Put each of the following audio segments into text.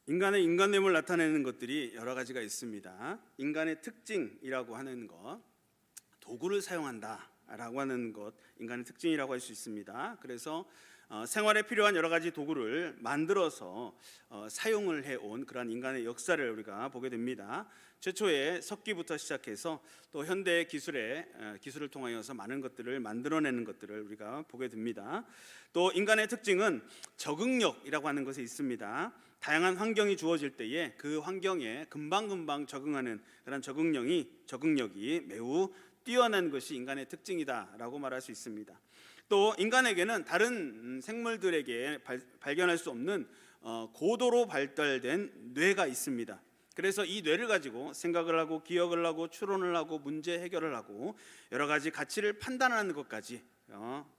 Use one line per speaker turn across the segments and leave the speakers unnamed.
인간의 인간됨을 나타내는 것들이 여러 가지가 있습니다. 인간의 특징이라고 하는 것, 도구를 사용한다라고 하는 것, 인간의 특징이라고 할 수 있습니다. 그래서 생활에 필요한 여러 가지 도구를 만들어서 사용을 해온 그러한 인간의 역사를 우리가 보게 됩니다. 최초의 석기부터 시작해서 또 현대 기술을 통하여서 많은 것들을 만들어내는 것들을 우리가 보게 됩니다. 또 인간의 특징은 적응력이라고 하는 것이 있습니다. 다양한 환경이 주어질 때에 그 환경에 금방금방 적응하는 그런 적응력이 매우 뛰어난 것이 인간의 특징이다라고 말할 수 있습니다. 또 인간에게는 다른 생물들에게 발견할 수 없는 고도로 발달된 뇌가 있습니다. 그래서 이 뇌를 가지고 생각을 하고 기억을 하고 추론을 하고 문제 해결을 하고 여러 가지 가치를 판단하는 것까지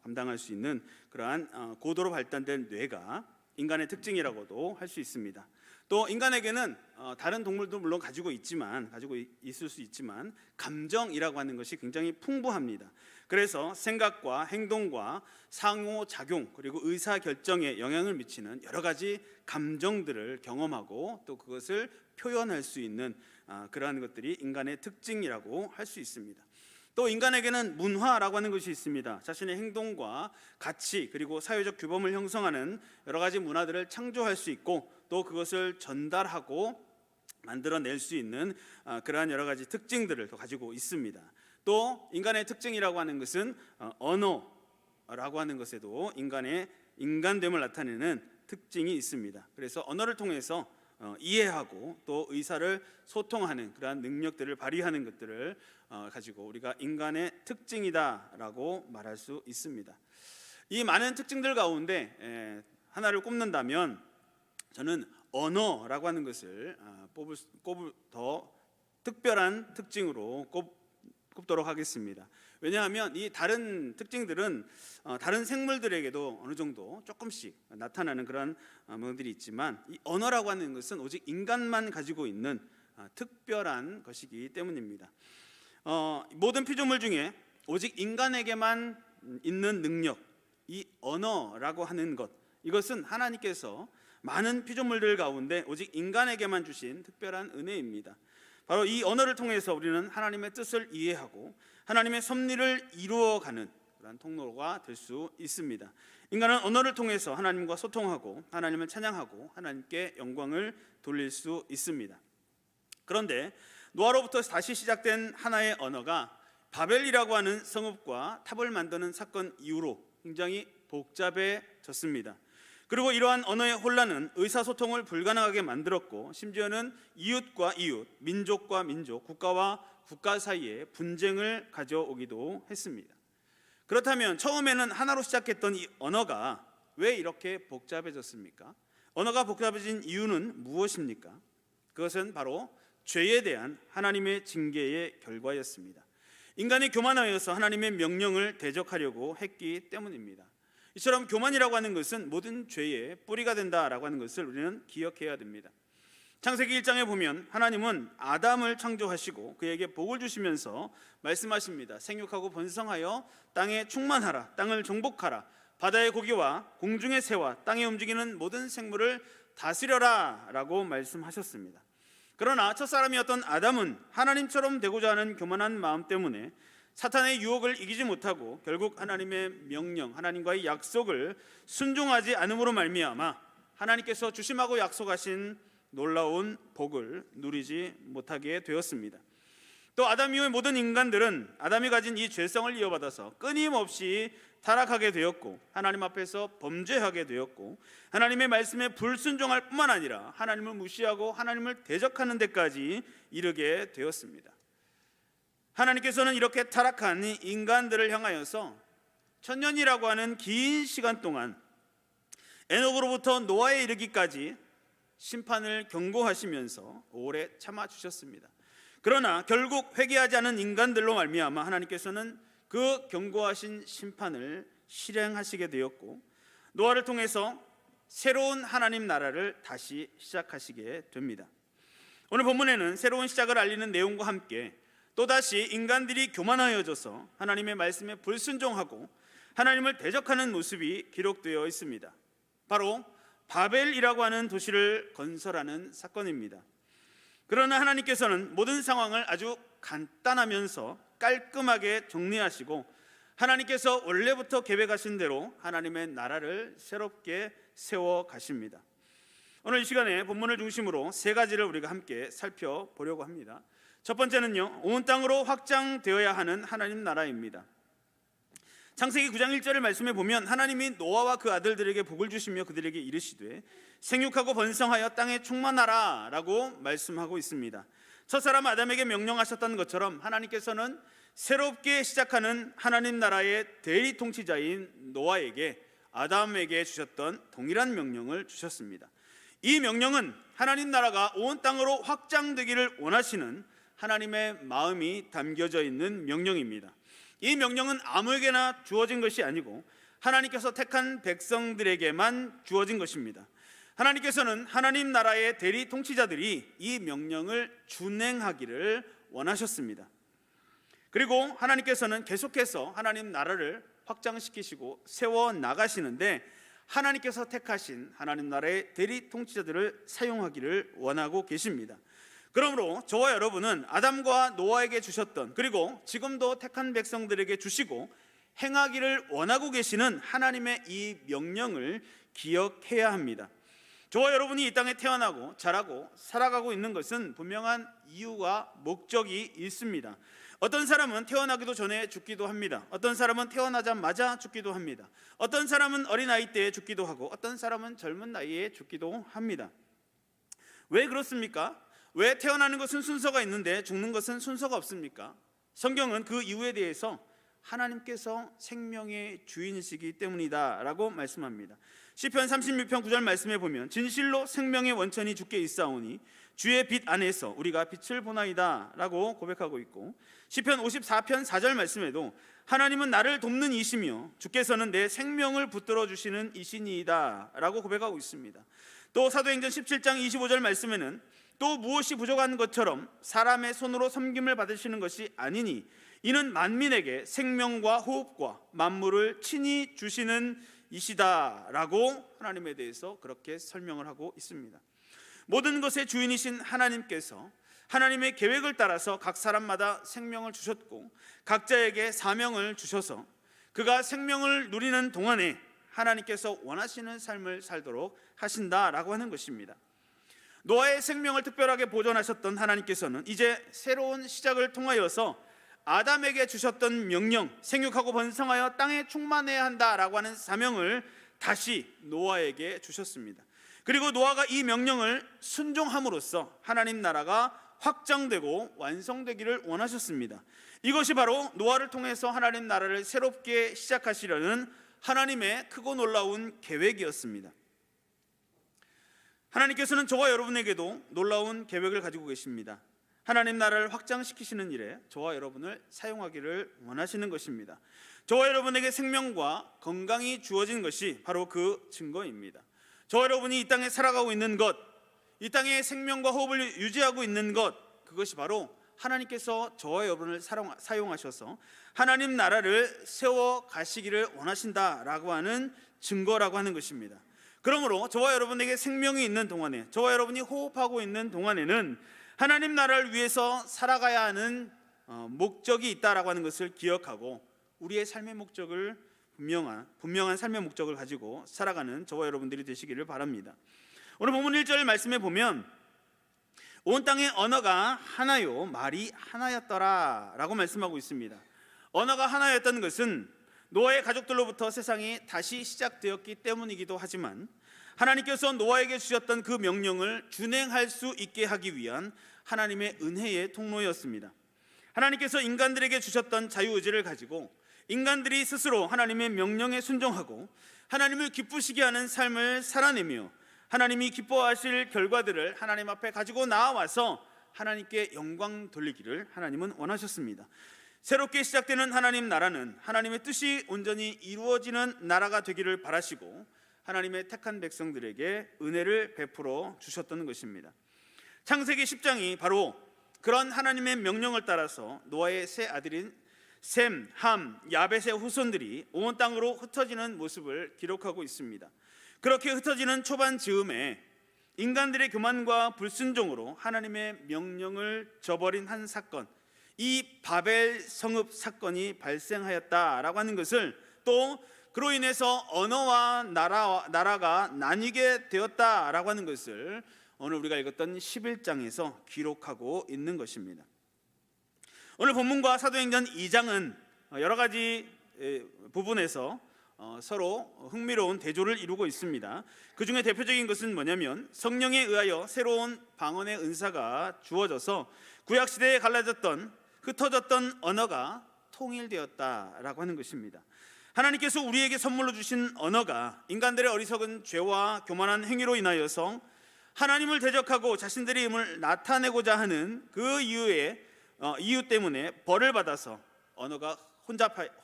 감당할 수 있는 그러한 고도로 발달된 뇌가 인간의 특징이라고도 할 수 있습니다. 또 인간에게는 다른 동물도 물론 가지고 있을 수 있지만 감정이라고 하는 것이 굉장히 풍부합니다. 그래서 생각과 행동과 상호작용 그리고 의사결정에 영향을 미치는 여러 가지 감정들을 경험하고 또 그것을 표현할 수 있는 그러한 것들이 인간의 특징이라고 할 수 있습니다. 또 인간에게는 문화라고 하는 것이 있습니다. 자신의 행동과 가치 그리고 사회적 규범을 형성하는 여러 가지 문화들을 창조할 수 있고 또 그것을 전달하고 만들어낼 수 있는 그러한 여러 가지 특징들을 또 가지고 있습니다. 또 인간의 특징이라고 하는 것은 언어라고 하는 것에도 인간의 인간됨을 나타내는 특징이 있습니다. 그래서 언어를 통해서 이해하고 또 의사를 소통하는 그러한 능력들을 발휘하는 것들을 가지고 우리가 인간의 특징이다라고 말할 수 있습니다. 이 많은 특징들 가운데 하나를 꼽는다면 저는 언어라고 하는 것을 더 특별한 특징으로 꼽도록 하겠습니다. 왜냐하면 이 다른 특징들은 다른 생물들에게도 어느 정도 조금씩 나타나는 그런 부분들이 있지만 이 언어라고 하는 것은 오직 인간만 가지고 있는 특별한 것이기 때문입니다. 모든 피조물 중에 오직 인간에게만 있는 능력, 이 언어라고 하는 것, 이것은 하나님께서 많은 피조물들 가운데 오직 인간에게만 주신 특별한 은혜입니다. 바로 이 언어를 통해서 우리는 하나님의 뜻을 이해하고 하나님의 섭리를 이루어가는 그런 통로가 될 수 있습니다. 인간은 언어를 통해서 하나님과 소통하고 하나님을 찬양하고 하나님께 영광을 돌릴 수 있습니다. 그런데 노아로부터 다시 시작된 하나의 언어가 바벨이라고 하는 성읍과 탑을 만드는 사건 이후로 굉장히 복잡해졌습니다. 그리고 이러한 언어의 혼란은 의사소통을 불가능하게 만들었고 심지어는 이웃과 이웃, 민족과 민족, 국가와 국가 사이에 분쟁을 가져오기도 했습니다. 그렇다면 처음에는 하나로 시작했던 이 언어가 왜 이렇게 복잡해졌습니까? 언어가 복잡해진 이유는 무엇입니까? 그것은 바로 죄에 대한 하나님의 징계의 결과였습니다. 인간이 교만하여서 하나님의 명령을 대적하려고 했기 때문입니다. 이처럼 교만이라고 하는 것은 모든 죄의 뿌리가 된다라고 하는 것을 우리는 기억해야 됩니다. 창세기 1장에 보면 하나님은 아담을 창조하시고 그에게 복을 주시면서 말씀하십니다. 생육하고 번성하여 땅에 충만하라, 땅을 정복하라, 바다의 고기와 공중의 새와 땅에 움직이는 모든 생물을 다스려라 라고 말씀하셨습니다. 그러나 첫사람이었던 아담은 하나님처럼 되고자 하는 교만한 마음 때문에 사탄의 유혹을 이기지 못하고 결국 하나님의 명령, 하나님과의 약속을 순종하지 않음으로 말미암아 하나님께서 주심하고 약속하신 놀라운 복을 누리지 못하게 되었습니다. 또 아담 이후의 모든 인간들은 아담이 가진 이 죄성을 이어받아서 끊임없이 타락하게 되었고 하나님 앞에서 범죄하게 되었고 하나님의 말씀에 불순종할 뿐만 아니라 하나님을 무시하고 하나님을 대적하는 데까지 이르게 되었습니다. 하나님께서는 이렇게 타락한 인간들을 향하여서 천년이라고 하는 긴 시간 동안 에녹으로부터 노아에 이르기까지 심판을 경고하시면서 오래 참아주셨습니다. 그러나 결국 회개하지 않은 인간들로 말미암아 하나님께서는 그 경고하신 심판을 실행하시게 되었고 노아를 통해서 새로운 하나님 나라를 다시 시작하시게 됩니다. 오늘 본문에는 새로운 시작을 알리는 내용과 함께 또다시 인간들이 교만하여져서 하나님의 말씀에 불순종하고 하나님을 대적하는 모습이 기록되어 있습니다. 바로 바벨이라고 하는 도시를 건설하는 사건입니다. 그러나 하나님께서는 모든 상황을 아주 간단하면서 깔끔하게 정리하시고 하나님께서 원래부터 계획하신 대로 하나님의 나라를 새롭게 세워 가십니다. 오늘 이 시간에 본문을 중심으로 세 가지를 우리가 함께 살펴보려고 합니다. 첫 번째는요, 온 땅으로 확장되어야 하는 하나님 나라입니다. 창세기 9장 1절을 말씀해 보면 하나님이 노아와 그 아들들에게 복을 주시며 그들에게 이르시되 생육하고 번성하여 땅에 충만하라 라고 말씀하고 있습니다. 첫사람 아담에게 명령하셨던 것처럼 하나님께서는 새롭게 시작하는 하나님 나라의 대리 통치자인 노아에게, 아담에게 주셨던 동일한 명령을 주셨습니다. 이 명령은 하나님 나라가 온 땅으로 확장되기를 원하시는 하나님의 마음이 담겨져 있는 명령입니다. 이 명령은 아무에게나 주어진 것이 아니고 하나님께서 택한 백성들에게만 주어진 것입니다. 하나님께서는 하나님 나라의 대리 통치자들이 이 명령을 준행하기를 원하셨습니다. 그리고 하나님께서는 계속해서 하나님 나라를 확장시키시고 세워 나가시는데 하나님께서 택하신 하나님 나라의 대리 통치자들을 사용하기를 원하고 계십니다. 그러므로 저와 여러분은 아담과 노아에게 주셨던, 그리고 지금도 택한 백성들에게 주시고 행하기를 원하고 계시는 하나님의 이 명령을 기억해야 합니다. 저와 여러분이 이 땅에 태어나고 자라고 살아가고 있는 것은 분명한 이유와 목적이 있습니다. 어떤 사람은 태어나기도 전에 죽기도 합니다. 어떤 사람은 태어나자마자 죽기도 합니다. 어떤 사람은 어린아이 때에 죽기도 하고 어떤 사람은 젊은 나이에 죽기도 합니다. 왜 그렇습니까? 왜 태어나는 것은 순서가 있는데 죽는 것은 순서가 없습니까? 성경은 그 이유에 대해서 하나님께서 생명의 주인이시기 때문이다 라고 말씀합니다. 시편 36편 9절 말씀에 보면 진실로 생명의 원천이 주께 있사오니 주의 빛 안에서 우리가 빛을 보나이다 라고 고백하고 있고, 시편 54편 4절 말씀에도 하나님은 나를 돕는 이시며 주께서는 내 생명을 붙들어 주시는 이시니이다 라고 고백하고 있습니다. 또 사도행전 17장 25절 말씀에는 또 무엇이 부족한 것처럼 사람의 손으로 섬김을 받으시는 것이 아니니 이는 만민에게 생명과 호흡과 만물을 친히 주시는 이시다 라고 하나님에 대해서 그렇게 설명을 하고 있습니다. 모든 것의 주인이신 하나님께서 하나님의 계획을 따라서 각 사람마다 생명을 주셨고 각자에게 사명을 주셔서 그가 생명을 누리는 동안에 하나님께서 원하시는 삶을 살도록 하신다라고 하는 것입니다. 노아의 생명을 특별하게 보존하셨던 하나님께서는 이제 새로운 시작을 통하여서 아담에게 주셨던 명령, 생육하고 번성하여 땅에 충만해야 한다라고 하는 사명을 다시 노아에게 주셨습니다. 그리고 노아가 이 명령을 순종함으로써 하나님 나라가 확장되고 완성되기를 원하셨습니다. 이것이 바로 노아를 통해서 하나님 나라를 새롭게 시작하시려는 하나님의 크고 놀라운 계획이었습니다. 하나님께서는 저와 여러분에게도 놀라운 계획을 가지고 계십니다. 하나님 나라를 확장시키시는 일에 저와 여러분을 사용하기를 원하시는 것입니다. 저와 여러분에게 생명과 건강이 주어진 것이 바로 그 증거입니다. 저와 여러분이 이 땅에 살아가고 있는 것, 이 땅에 생명과 호흡을 유지하고 있는 것, 그것이 바로 하나님께서 저와 여러분을 사용하셔서 하나님 나라를 세워 가시기를 원하신다라고 하는 증거라고 하는 것입니다. 그러므로 저와 여러분에게 생명이 있는 동안에, 저와 여러분이 호흡하고 있는 동안에는 하나님 나라를 위해서 살아가야 하는 목적이 있다라고 하는 것을 기억하고 우리의 삶의 목적을 분명한 삶의 목적을 가지고 살아가는 저와 여러분들이 되시기를 바랍니다. 오늘 본문 1절 말씀에 보면 온 땅의 언어가 하나요 말이 하나였더라 라고 말씀하고 있습니다. 언어가 하나였던 것은 노아의 가족들로부터 세상이 다시 시작되었기 때문이기도 하지만 하나님께서 노아에게 주셨던 그 명령을 준행할 수 있게 하기 위한 하나님의 은혜의 통로였습니다. 하나님께서 인간들에게 주셨던 자유의지를 가지고 인간들이 스스로 하나님의 명령에 순종하고 하나님을 기쁘시게 하는 삶을 살아내며 하나님이 기뻐하실 결과들을 하나님 앞에 가지고 나와서 하나님께 영광 돌리기를 하나님은 원하셨습니다. 새롭게 시작되는 하나님 나라는 하나님의 뜻이 온전히 이루어지는 나라가 되기를 바라시고 하나님의 택한 백성들에게 은혜를 베풀어 주셨던 것입니다. 창세기 10장이 바로 그런 하나님의 명령을 따라서 노아의 세 아들인 셈, 함, 야벳의 후손들이 온 땅으로 흩어지는 모습을 기록하고 있습니다. 그렇게 흩어지는 초반 즈음에 인간들의 교만과 불순종으로 하나님의 명령을 저버린 한 사건, 이 바벨 성읍 사건이 발생하였다라고 하는 것을, 또 그로 인해서 언어와 나라가 나뉘게 되었다라고 하는 것을 오늘 우리가 읽었던 11장에서 기록하고 있는 것입니다. 오늘 본문과 사도행전 2장은 여러 가지 부분에서 서로 흥미로운 대조를 이루고 있습니다. 그 중에 대표적인 것은 뭐냐면, 성령에 의하여 새로운 방언의 은사가 주어져서 구약시대에 갈라졌던, 흩어졌던 언어가 통일되었다라고 하는 것입니다. 하나님께서 우리에게 선물로 주신 언어가 인간들의 어리석은 죄와 교만한 행위로 인하여서 하나님을 대적하고 자신들의 힘을 나타내고자 하는 그 이유 때문에 벌을 받아서 언어가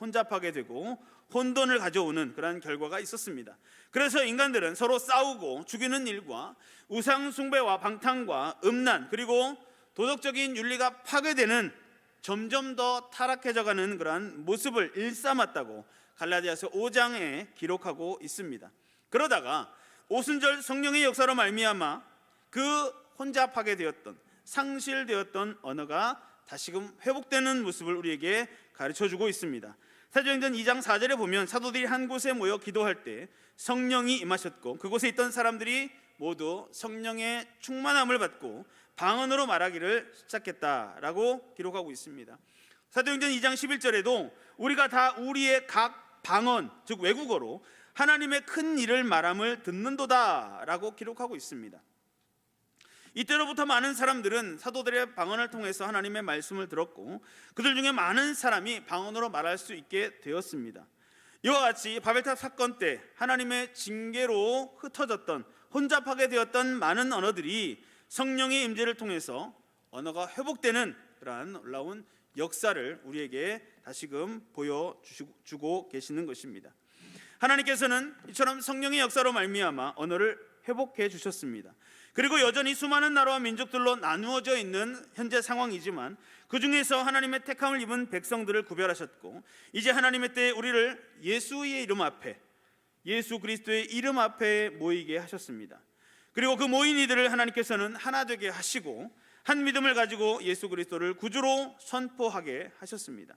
혼잡하게 되고 혼돈을 가져오는 그러한 결과가 있었습니다. 그래서 인간들은 서로 싸우고 죽이는 일과 우상 숭배와 방탕과 음란, 그리고 도덕적인 윤리가 파괴되는, 점점 더 타락해져가는 그러한 모습을 일삼았다고 갈라디아서 5장에 기록하고 있습니다. 그러다가 오순절 성령의 역사로 말미암아 그 혼잡하게 되었던, 상실되었던 언어가 다시금 회복되는 모습을 우리에게 가르쳐주고 있습니다. 사도행전 2장 4절에 보면 사도들이 한 곳에 모여 기도할 때 성령이 임하셨고 그곳에 있던 사람들이 모두 성령의 충만함을 받고 방언으로 말하기를 시작했다라고 기록하고 있습니다. 사도행전 2장 11절에도 우리가 다 우리의 각 방언, 즉 외국어로 하나님의 큰 일을 말함을 듣는도다라고 기록하고 있습니다. 이때로부터 많은 사람들은 사도들의 방언을 통해서 하나님의 말씀을 들었고 그들 중에 많은 사람이 방언으로 말할 수 있게 되었습니다. 이와 같이 바벨탑 사건 때 하나님의 징계로 흩어졌던, 혼잡하게 되었던 많은 언어들이 성령의 임재를 통해서 언어가 회복되는 그러한 놀라운 역사를 우리에게 다시금 보여주고 계시는 것입니다. 하나님께서는 이처럼 성령의 역사로 말미암아 언어를 회복해 주셨습니다. 그리고 여전히 수많은 나라와 민족들로 나누어져 있는 현재 상황이지만 그 중에서 하나님의 택함을 입은 백성들을 구별하셨고 이제 하나님의 때에 우리를 예수의 이름 앞에, 예수 그리스도의 이름 앞에 모이게 하셨습니다. 그리고 그 모인 이들을 하나님께서는 하나 되게 하시고 한 믿음을 가지고 예수 그리스도를 구주로 선포하게 하셨습니다.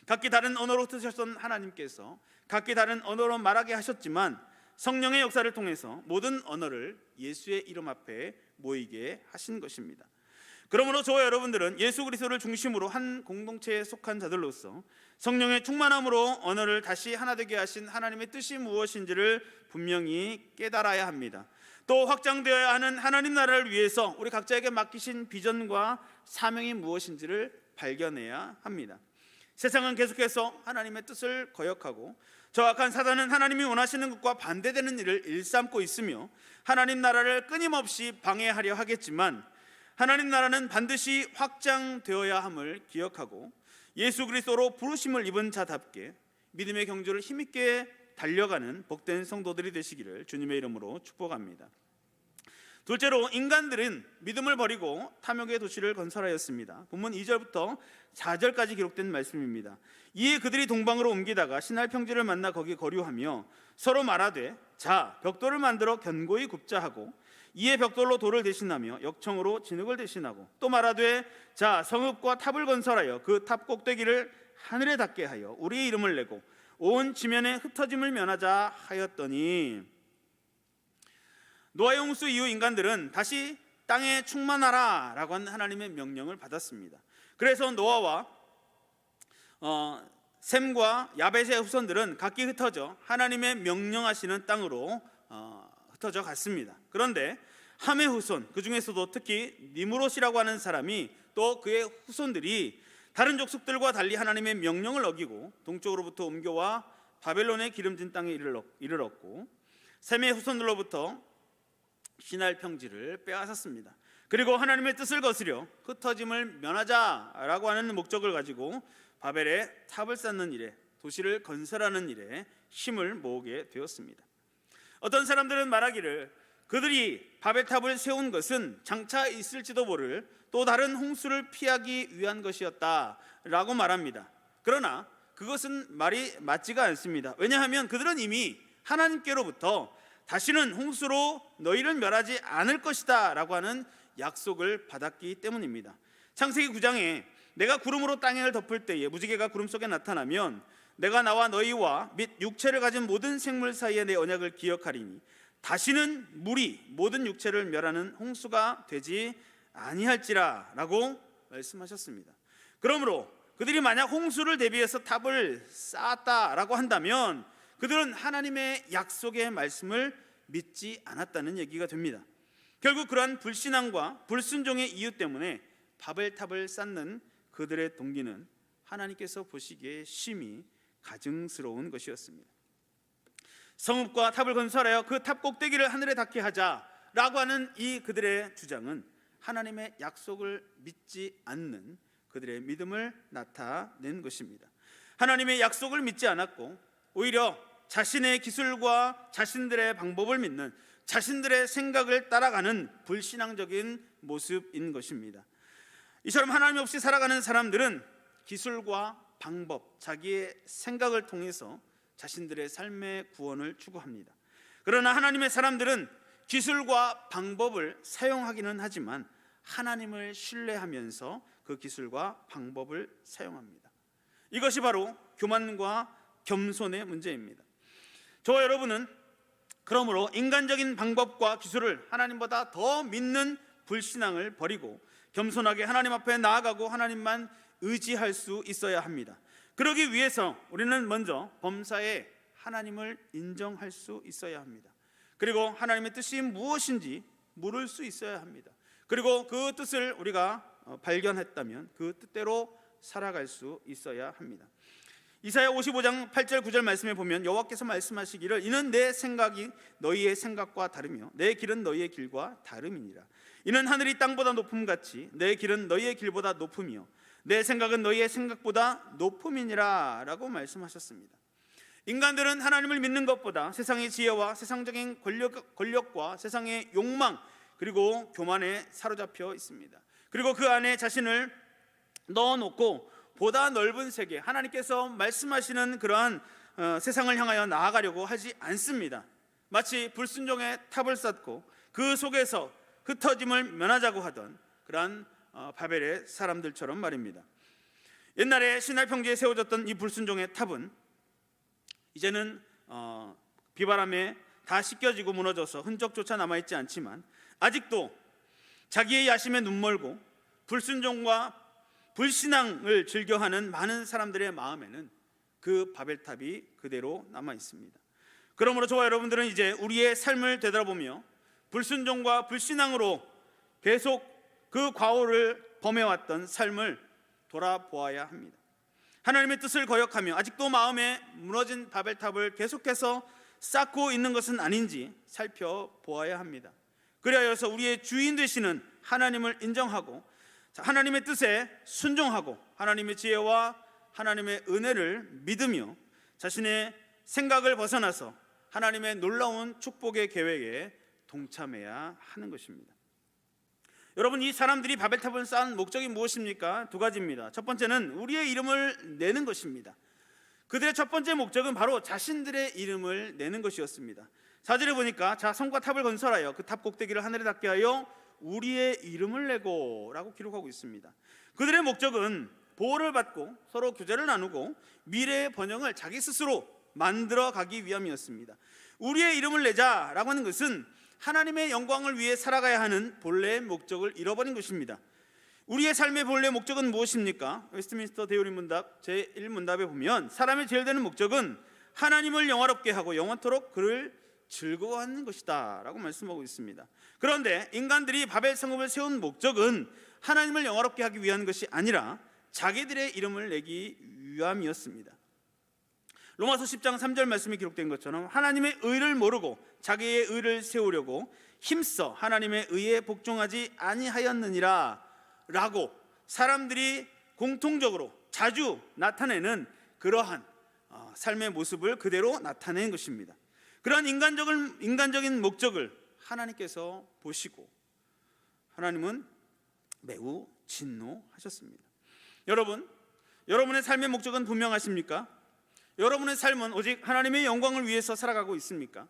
각기 다른 언어로 흩으셨던 하나님께서 각기 다른 언어로 말하게 하셨지만 성령의 역사를 통해서 모든 언어를 예수의 이름 앞에 모이게 하신 것입니다. 그러므로 저와 여러분들은 예수 그리스도를 중심으로 한 공동체에 속한 자들로서 성령의 충만함으로 언어를 다시 하나 되게 하신 하나님의 뜻이 무엇인지를 분명히 깨달아야 합니다. 또 확장되어야 하는 하나님 나라를 위해서 우리 각자에게 맡기신 비전과 사명이 무엇인지를 발견해야 합니다. 세상은 계속해서 하나님의 뜻을 거역하고 저악한 사단은 하나님이 원하시는 것과 반대되는 일을 일삼고 있으며 하나님 나라를 끊임없이 방해하려 하겠지만 하나님 나라는 반드시 확장되어야 함을 기억하고 예수 그리스도로 부르심을 입은 자답게 믿음의 경주를 힘있게 달려가는 복된 성도들이 되시기를 주님의 이름으로 축복합니다. 둘째로, 인간들은 믿음을 버리고 탐욕의 도시를 건설하였습니다. 본문 2절부터 4절까지 기록된 말씀입니다. 이에 그들이 동방으로 옮기다가 신할 평지를 만나 거기 거류하며 서로 말하되 자 벽돌을 만들어 견고히 굽자 하고 이에 벽돌로 돌을 대신하며 역청으로 진흙을 대신하고 또 말하되 자 성읍과 탑을 건설하여 그 탑 꼭대기를 하늘에 닿게 하여 우리의 이름을 내고 온 지면에 흩어짐을 면하자 하였더니, 노아의 홍수 이후 인간들은 다시 땅에 충만하라 라고 하는 하나님의 명령을 받았습니다. 그래서 노아와 셈과 야벳의 후손들은 각기 흩어져 하나님의 명령하시는 땅으로 흩어져 갔습니다. 그런데 함의 후손, 그 중에서도 특히 니므롯이라고 하는 사람이 또 그의 후손들이 다른 족속들과 달리 하나님의 명령을 어기고 동쪽으로부터 옮겨와 바벨론의 기름진 땅에 이르렀고 셈의 후손들로부터 신할 평지를 빼앗았습니다. 그리고 하나님의 뜻을 거스려 흩어짐을 면하자라고 하는 목적을 가지고 바벨에 탑을 쌓는 일에, 도시를 건설하는 일에 힘을 모으게 되었습니다. 어떤 사람들은 말하기를 그들이 바벨탑을 세운 것은 장차 있을지도 모를 또 다른 홍수를 피하기 위한 것이었다라고 말합니다. 그러나 그것은 말이 맞지가 않습니다. 왜냐하면 그들은 이미 하나님께로부터 다시는 홍수로 너희를 멸하지 않을 것이다 라고 하는 약속을 받았기 때문입니다. 창세기 9장에 내가 구름으로 땅을 덮을 때에 무지개가 구름 속에 나타나면 내가 나와 너희와 및 육체를 가진 모든 생물 사이에 내 언약을 기억하리니 다시는 물이 모든 육체를 멸하는 홍수가 되지 아니할지라 라고 말씀하셨습니다. 그러므로 그들이 만약 홍수를 대비해서 탑을 쌓았다라고 한다면 그들은 하나님의 약속의 말씀을 믿지 않았다는 얘기가 됩니다. 결국 그러한 불신앙과 불순종의 이유 때문에 바벨탑을 쌓는 그들의 동기는 하나님께서 보시기에 심히 가증스러운 것이었습니다. 성읍과 탑을 건설하여 그 탑 꼭대기를 하늘에 닿게 하자라고 하는 이 그들의 주장은 하나님의 약속을 믿지 않는 그들의 믿음을 나타낸 것입니다. 하나님의 약속을 믿지 않았고 오히려 자신의 기술과 자신들의 방법을 믿는, 자신들의 생각을 따라가는 불신앙적인 모습인 것입니다. 이처럼 하나님 없이 살아가는 사람들은 기술과 방법, 자기의 생각을 통해서 자신들의 삶의 구원을 추구합니다. 그러나 하나님의 사람들은 기술과 방법을 사용하기는 하지만 하나님을 신뢰하면서 그 기술과 방법을 사용합니다. 이것이 바로 교만과 겸손의 문제입니다. 저와 여러분은 그러므로 인간적인 방법과 기술을 하나님보다 더 믿는 불신앙을 버리고 겸손하게 하나님 앞에 나아가고 하나님만 의지할 수 있어야 합니다. 그러기 위해서 우리는 먼저 범사에 하나님을 인정할 수 있어야 합니다. 그리고 하나님의 뜻이 무엇인지 물을 수 있어야 합니다. 그리고 그 뜻을 우리가 발견했다면 그 뜻대로 살아갈 수 있어야 합니다. 이사야 55장 8절 9절 말씀에 보면 여호와께서 말씀하시기를 이는 내 생각이 너희의 생각과 다르며 내 길은 너희의 길과 다름이니라. 이는 하늘이 땅보다 높음같이 내 길은 너희의 길보다 높으며 내 생각은 너희의 생각보다 높음이니라 라고 말씀하셨습니다. 인간들은 하나님을 믿는 것보다 세상의 지혜와 세상적인 권력과 세상의 욕망 그리고 교만에 사로잡혀 있습니다. 그리고 그 안에 자신을 넣어놓고 보다 넓은 세계, 하나님께서 말씀하시는 그러한 세상을 향하여 나아가려고 하지 않습니다. 마치 불순종의 탑을 쌓고 그 속에서 흩어짐을 면하자고 하던 그러한 바벨의 사람들처럼 말입니다. 옛날에 시나이 평지에 세워졌던 이 불순종의 탑은 이제는 비바람에 다 씻겨지고 무너져서 흔적조차 남아있지 않지만 아직도 자기의 야심에 눈멀고 불순종과 불신앙을 즐겨하는 많은 사람들의 마음에는 그 바벨탑이 그대로 남아 있습니다. 그러므로 저와 여러분들은 이제 우리의 삶을 되돌아보며 불순종과 불신앙으로 계속 그 과오를 범해왔던 삶을 돌아보아야 합니다. 하나님의 뜻을 거역하며 아직도 마음에 무너진 바벨탑을 계속해서 쌓고 있는 것은 아닌지 살펴보아야 합니다. 그리하여서 우리의 주인 되시는 하나님을 인정하고 하나님의 뜻에 순종하고 하나님의 지혜와 하나님의 은혜를 믿으며 자신의 생각을 벗어나서 하나님의 놀라운 축복의 계획에 동참해야 하는 것입니다. 여러분, 이 사람들이 바벨탑을 쌓은 목적이 무엇입니까? 두 가지입니다. 첫 번째는 우리의 이름을 내는 것입니다. 그들의 첫 번째 목적은 바로 자신들의 이름을 내는 것이었습니다. 4절에 보니까 자 성과 탑을 건설하여 그 탑 꼭대기를 하늘에 닿게 하여 우리의 이름을 내고 라고 기록하고 있습니다. 그들의 목적은 보호를 받고 서로 교제를 나누고 미래의 번영을 자기 스스로 만들어 가기 위함이었습니다. 우리의 이름을 내자라고 하는 것은 하나님의 영광을 위해 살아가야 하는 본래의 목적을 잃어버린 것입니다. 우리의 삶의 본래 목적은 무엇입니까? 웨스트민스터 대요리 문답 제1문답에 보면 사람의 제일 되는 목적은 하나님을 영화롭게 하고 영원토록 그를 즐거워하는 것이다 라고 말씀하고 있습니다. 그런데 인간들이 바벨 성읍을 세운 목적은 하나님을 영화롭게 하기 위한 것이 아니라 자기들의 이름을 내기 위함이었습니다. 로마서 10장 3절 말씀이 기록된 것처럼 하나님의 의를 모르고 자기의 의를 세우려고 힘써 하나님의 의에 복종하지 아니하였느니라 라고 사람들이 공통적으로 자주 나타내는 그러한 삶의 모습을 그대로 나타낸 것입니다. 그러한 인간적인 목적을 하나님께서 보시고 하나님은 매우 진노하셨습니다. 여러분의 삶의 목적은 분명하십니까? 여러분의 삶은 오직 하나님의 영광을 위해서 살아가고 있습니까?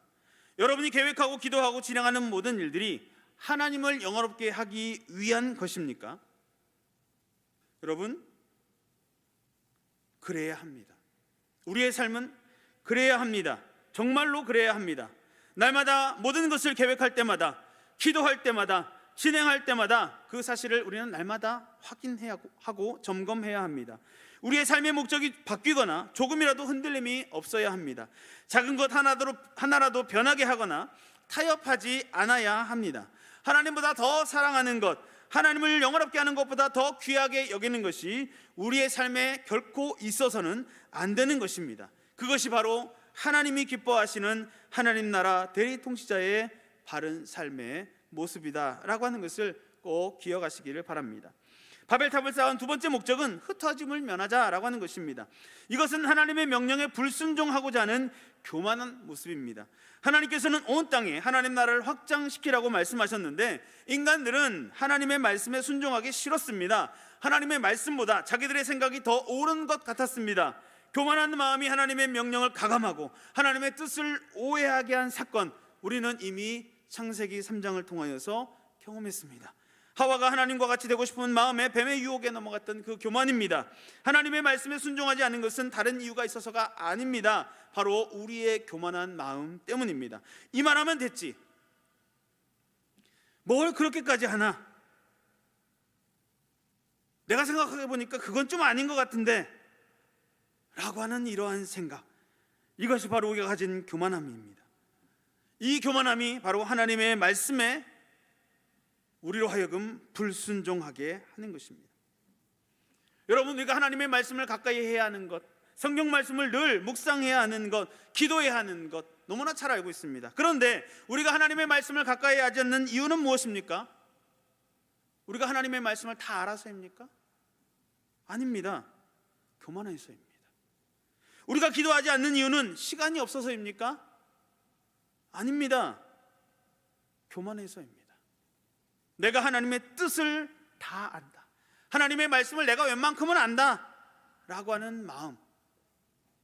여러분이 계획하고 기도하고 진행하는 모든 일들이 하나님을 영화롭게 하기 위한 것입니까? 여러분, 그래야 합니다. 우리의 삶은 그래야 합니다. 정말로 그래야 합니다. 날마다 모든 것을 계획할 때마다, 기도할 때마다, 진행할 때마다 그 사실을 우리는 날마다 확인해야 하고 점검해야 합니다. 우리의 삶의 목적이 바뀌거나 조금이라도 흔들림이 없어야 합니다. 작은 것 하나라도 변하게 하거나 타협하지 않아야 합니다. 하나님보다 더 사랑하는 것, 하나님을 영화롭게 하는 것보다 더 귀하게 여기는 것이 우리의 삶에 결코 있어서는 안 되는 것입니다. 그것이 바로 하나님이 기뻐하시는 하나님 나라 대리통치자의 바른 삶의 모습이다라고 하는 것을 꼭 기억하시기를 바랍니다. 바벨탑을 쌓은 두 번째 목적은 흩어짐을 면하자라고 하는 것입니다. 이것은 하나님의 명령에 불순종하고자 하는 교만한 모습입니다. 하나님께서는 온 땅에 하나님 나라를 확장시키라고 말씀하셨는데 인간들은 하나님의 말씀에 순종하기 싫었습니다. 하나님의 말씀보다 자기들의 생각이 더 옳은 것 같았습니다. 교만한 마음이 하나님의 명령을 가감하고 하나님의 뜻을 오해하게 한 사건, 우리는 이미 창세기 3장을 통하여서 경험했습니다. 하와가 하나님과 같이 되고 싶은 마음에 뱀의 유혹에 넘어갔던 그 교만입니다. 하나님의 말씀에 순종하지 않은 것은 다른 이유가 있어서가 아닙니다. 바로 우리의 교만한 마음 때문입니다. 이만하면 됐지, 뭘 그렇게까지 하나, 내가 생각해 보니까 그건 좀 아닌 것 같은데 라고 하는 이러한 생각, 이것이 바로 우리가 가진 교만함입니다. 이 교만함이 바로 하나님의 말씀에 우리로 하여금 불순종하게 하는 것입니다. 여러분, 우리가 하나님의 말씀을 가까이 해야 하는 것, 성경 말씀을 늘 묵상해야 하는 것, 기도해야 하는 것 너무나 잘 알고 있습니다. 그런데 우리가 하나님의 말씀을 가까이 하지 않는 이유는 무엇입니까? 우리가 하나님의 말씀을 다 알아서입니까? 아닙니다. 교만해서입니다. 우리가 기도하지 않는 이유는 시간이 없어서입니까? 아닙니다. 교만해서입니다. 내가 하나님의 뜻을 다 안다, 하나님의 말씀을 내가 웬만큼은 안다 라고 하는 마음,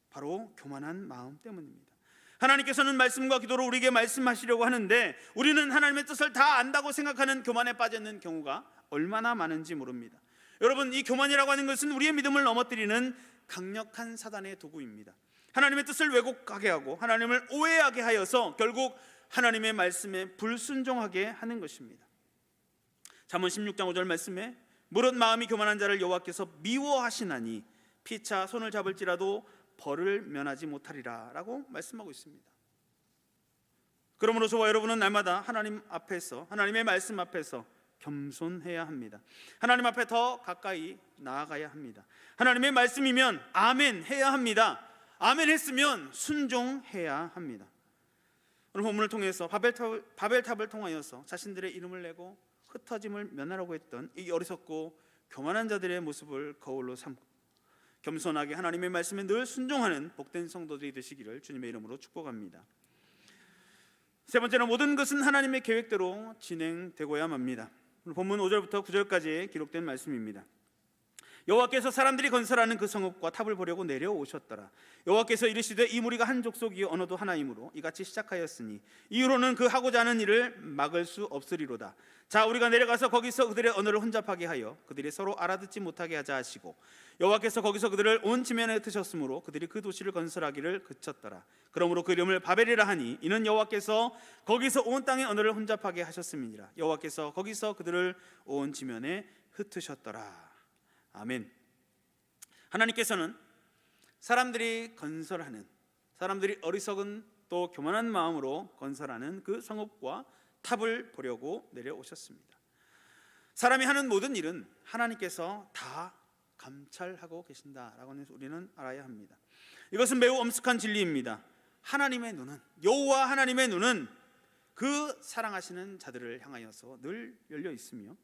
바로 교만한 마음 때문입니다. 하나님께서는 말씀과 기도로 우리에게 말씀하시려고 하는데 우리는 하나님의 뜻을 다 안다고 생각하는 교만에 빠져 있는 경우가 얼마나 많은지 모릅니다. 여러분, 이 교만이라고 하는 것은 우리의 믿음을 넘어뜨리는 강력한 사단의 도구입니다. 하나님의 뜻을 왜곡하게 하고 하나님을 오해하게 하여서 결국 하나님의 말씀에 불순종하게 하는 것입니다. 잠언 16장 5절 말씀에 무릇 마음이 교만한 자를 여호와께서 미워하시나니 피차 손을 잡을지라도 벌을 면하지 못하리라 라고 말씀하고 있습니다. 그러므로 저와 여러분은 날마다 하나님 앞에서, 하나님의 말씀 앞에서 겸손해야 합니다. 하나님 앞에 더 가까이 나아가야 합니다. 하나님의 말씀이면 아멘 해야 합니다. 아멘 했으면 순종해야 합니다. 오늘 본문을 통해서 바벨탑을 통하여서 자신들의 이름을 내고 흩어짐을 면하라고 했던 이 어리석고 교만한 자들의 모습을 거울로 삼고 겸손하게 하나님의 말씀에 늘 순종하는 복된 성도들이 되시기를 주님의 이름으로 축복합니다. 세 번째는 모든 것은 하나님의 계획대로 진행되고야 합니다. 오늘 본문 5절부터 9절까지 기록된 말씀입니다. 여호와께서 사람들이 건설하는 그 성읍과 탑을 보려고 내려오셨더라. 여호와께서 이르시되 이 무리가 한 족속이요 언어도 하나이므로 이같이 시작하였으니 이후로는 그 하고자 하는 일을 막을 수 없으리로다. 자, 우리가 내려가서 거기서 그들의 언어를 혼잡하게 하여 그들이 서로 알아듣지 못하게 하자 하시고 여호와께서 거기서 그들을 온 지면에 흩으셨으므로 그들이 그 도시를 건설하기를 그쳤더라. 그러므로 그 이름을 바벨이라 하니 이는 여호와께서 거기서 온 땅의 언어를 혼잡하게 하셨음이니라. 여호와께서 거기서 그들을 온 지면에 흩으셨더라. 아멘. 하나님께서는 사람들이 건설하는, 사람들이 어리석은 또 교만한 마음으로 건설하는 그 성읍과 탑을 보려고 내려오셨습니다. 사람이 하는 모든 일은 하나님께서 다 감찰하고 계신다라고 우리는 알아야 합니다. 이것은 매우 엄숙한 진리입니다. 하나님의 눈은, 여호와 하나님의 눈은 그 사랑하시는 자들을 향하여서 늘 열려 있으며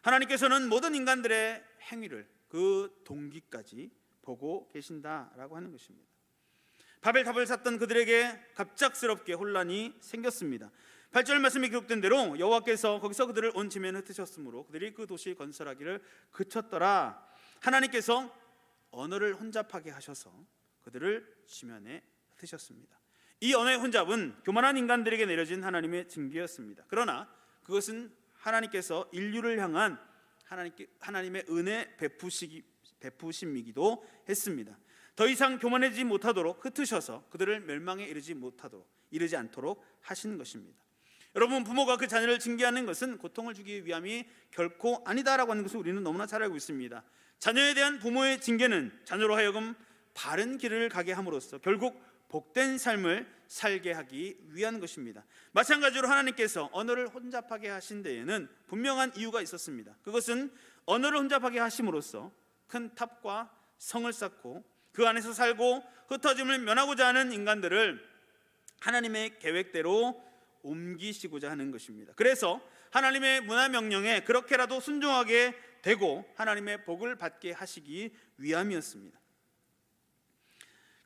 하나님께서는 모든 인간들의 행위를 그 동기까지 보고 계신다라고 하는 것입니다. 바벨탑을 쌓던 그들에게 갑작스럽게 혼란이 생겼습니다. 8절 말씀이 기록된 대로 여호와께서 거기서 그들을 온 지면에 흩으셨으므로 그들이 그 도시 건설하기를 그쳤더라. 하나님께서 언어를 혼잡하게 하셔서 그들을 지면에 흩으셨습니다. 이 언어의 혼잡은 교만한 인간들에게 내려진 하나님의 징계였습니다. 그러나 그것은 하나님께서 인류를 향한 하나님의 은혜 베푸심이기도 했습니다. 더 이상 교만해지지 못하도록 흩으셔서 그들을 멸망에 이르지 않도록 하신 것입니다. 여러분, 부모가 그 자녀를 징계하는 것은 고통을 주기 위함이 결코 아니다라고 하는 것을 우리는 너무나 잘 알고 있습니다. 자녀에 대한 부모의 징계는 자녀로 하여금 바른 길을 가게 함으로써 결국 복된 삶을 살게 하기 위한 것입니다. 마찬가지로 하나님께서 언어를 혼잡하게 하신 데에는 분명한 이유가 있었습니다. 그것은 언어를 혼잡하게 하심으로써 큰 탑과 성을 쌓고 그 안에서 살고 흩어짐을 면하고자 하는 인간들을 하나님의 계획대로 옮기시고자 하는 것입니다. 그래서 하나님의 문화 명령에 그렇게라도 순종하게 되고 하나님의 복을 받게 하시기 위함이었습니다.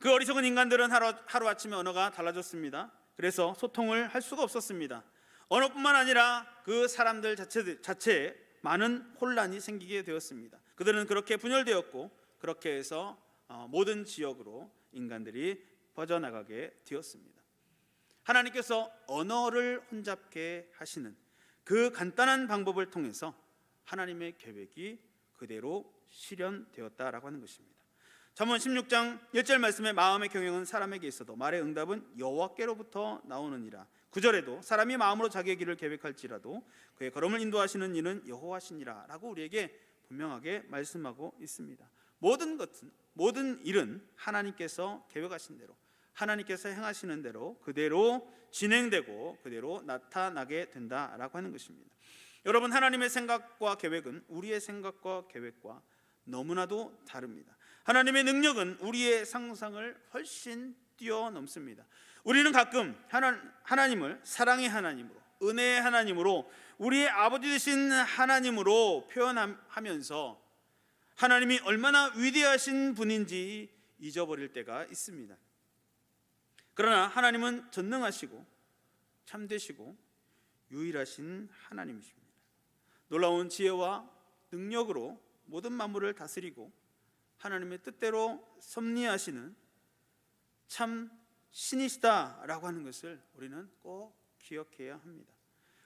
그 어리석은 인간들은 하루아침에 언어가 달라졌습니다. 그래서 소통을 할 수가 없었습니다. 언어뿐만 아니라 그 사람들 자체에 많은 혼란이 생기게 되었습니다. 그들은 그렇게 분열되었고 그렇게 해서 모든 지역으로 인간들이 퍼져나가게 되었습니다. 하나님께서 언어를 혼잡게 하시는 그 간단한 방법을 통해서 하나님의 계획이 그대로 실현되었다라고 하는 것입니다. 잠언 16장 1절 말씀에 마음의 경영은 사람에게 있어도 말의 응답은 여호와께로부터 나오느니라. 9절에도 사람이 마음으로 자기의 길을 계획할지라도 그의 걸음을 인도하시는 이는 여호와시니라 라고 우리에게 분명하게 말씀하고 있습니다. 모든 일은 하나님께서 계획하신 대로 하나님께서 행하시는 대로 그대로 진행되고 그대로 나타나게 된다라고 하는 것입니다. 여러분, 하나님의 생각과 계획은 우리의 생각과 계획과 너무나도 다릅니다. 하나님의 능력은 우리의 상상을 훨씬 뛰어넘습니다. 우리는 가끔 하나님을 사랑의 하나님으로, 은혜의 하나님으로, 우리의 아버지 되신 하나님으로 표현하면서 하나님이 얼마나 위대하신 분인지 잊어버릴 때가 있습니다. 그러나 하나님은 전능하시고 참되시고 유일하신 하나님이십니다. 놀라운 지혜와 능력으로 모든 만물을 다스리고 하나님의 뜻대로 섭리하시는 참 신이시다라고 하는 것을 우리는 꼭 기억해야 합니다.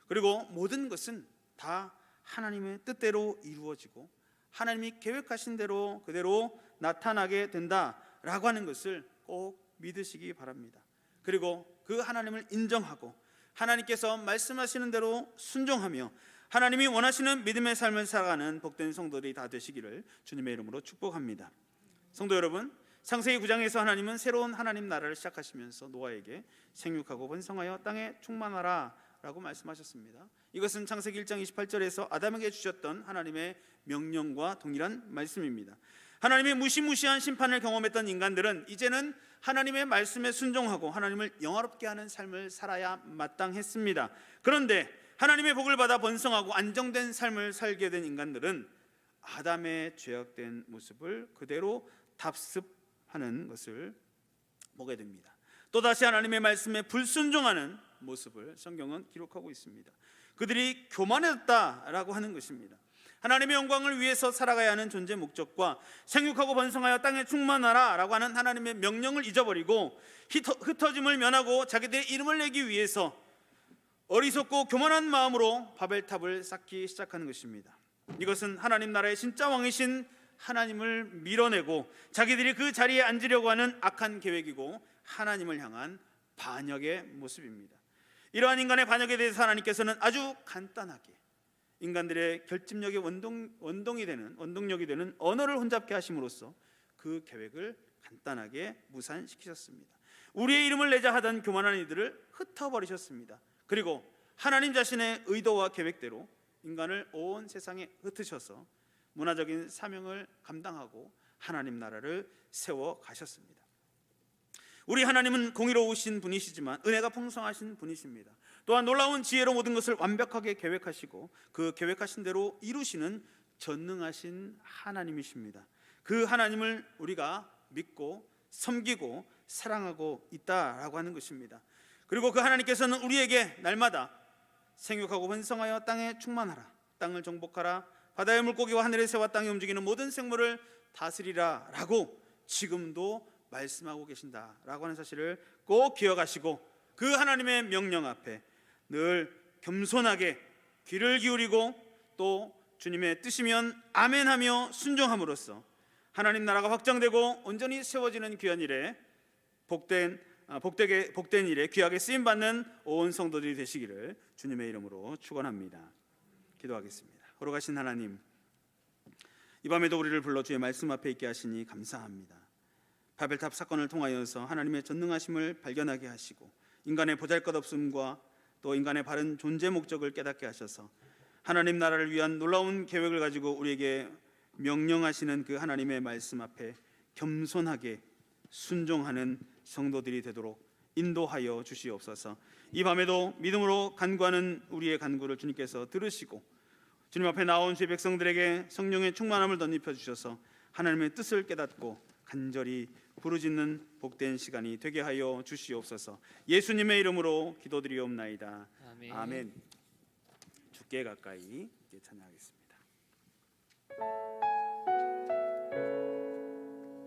그리고 모든 것은 다 하나님의 뜻대로 이루어지고 하나님이 계획하신 대로 그대로 나타나게 된다라고 하는 것을 꼭 믿으시기 바랍니다. 그리고 그 하나님을 인정하고 하나님께서 말씀하시는 대로 순종하며 하나님이 원하시는 믿음의 삶을 살아가는 복된 성도들이 다 되시기를 주님의 이름으로 축복합니다. 성도 여러분, 창세기 9장에서 하나님은 새로운 하나님 나라를 시작하시면서 노아에게 생육하고 번성하여 땅에 충만하라 라고 말씀하셨습니다. 이것은 창세기 1장 28절에서 아담에게 주셨던 하나님의 명령과 동일한 말씀입니다. 하나님의 무시무시한 심판을 경험했던 인간들은 이제는 하나님의 말씀에 순종하고 하나님을 영화롭게 하는 삶을 살아야 마땅했습니다. 그런데 하나님의 복을 받아 번성하고 안정된 삶을 살게 된 인간들은 아담의 죄악된 모습을 그대로 답습하는 것을 보게 됩니다. 또다시 하나님의 말씀에 불순종하는 모습을 성경은 기록하고 있습니다. 그들이 교만해졌다라고 하는 것입니다. 하나님의 영광을 위해서 살아가야 하는 존재 목적과 생육하고 번성하여 땅에 충만하라 라고 하는 하나님의 명령을 잊어버리고 흩어짐을 면하고 자기들의 이름을 내기 위해서 어리석고 교만한 마음으로 바벨탑을 쌓기 시작하는 것입니다. 이것은 하나님 나라의 진짜 왕이신 하나님을 밀어내고 자기들이 그 자리에 앉으려고 하는 악한 계획이고 하나님을 향한 반역의 모습입니다. 이러한 인간의 반역에 대해서 하나님께서는 아주 간단하게 인간들의 결집력의 원동력이 되는 언어를 혼잡게 하심으로써 그 계획을 간단하게 무산시키셨습니다. 우리의 이름을 내자 하던 교만한 이들을 흩어버리셨습니다. 그리고 하나님 자신의 의도와 계획대로 인간을 온 세상에 흩으셔서 문화적인 사명을 감당하고 하나님 나라를 세워 가셨습니다. 우리 하나님은 공의로우신 분이시지만 은혜가 풍성하신 분이십니다. 또한 놀라운 지혜로 모든 것을 완벽하게 계획하시고 그 계획하신 대로 이루시는 전능하신 하나님이십니다. 그 하나님을 우리가 믿고 섬기고 사랑하고 있다라고 하는 것입니다. 그리고 그 하나님께서는 우리에게 날마다 생육하고 번성하여 땅에 충만하라, 땅을 정복하라, 바다의 물고기와 하늘의 새와 땅에 움직이는 모든 생물을 다스리라 라고 지금도 말씀하고 계신다라고 하는 사실을 꼭 기억하시고 그 하나님의 명령 앞에 늘 겸손하게 귀를 기울이고 또 주님의 뜻이면 아멘하며 순종함으로써 하나님 나라가 확장되고 온전히 세워지는 귀한 일에 복된 일에 귀하게 쓰임 받는 온 성도들이 되시기를 주님의 이름으로 축원합니다. 기도하겠습니다. 거룩하신 하나님, 이 밤에도 우리를 불러 주의 말씀 앞에 있게 하시니 감사합니다. 바벨탑 사건을 통하여서 하나님의 전능하심을 발견하게 하시고 인간의 보잘것없음과 또 인간의 바른 존재 목적을 깨닫게 하셔서 하나님 나라를 위한 놀라운 계획을 가지고 우리에게 명령하시는 그 하나님의 말씀 앞에 겸손하게 순종하는 성도들이 되도록 인도하여 주시옵소서. 이 밤에도 믿음으로 간구하는 우리의 간구를 주님께서 들으시고 주님 앞에 나온 주의 백성들에게 성령의 충만함을 덧입혀 주셔서 하나님의 뜻을 깨닫고 간절히 부르짖는 복된 시간이 되게 하여 주시옵소서. 예수님의 이름으로 기도드리옵나이다. 아멘. 주께 가까이 찬양하겠습니다.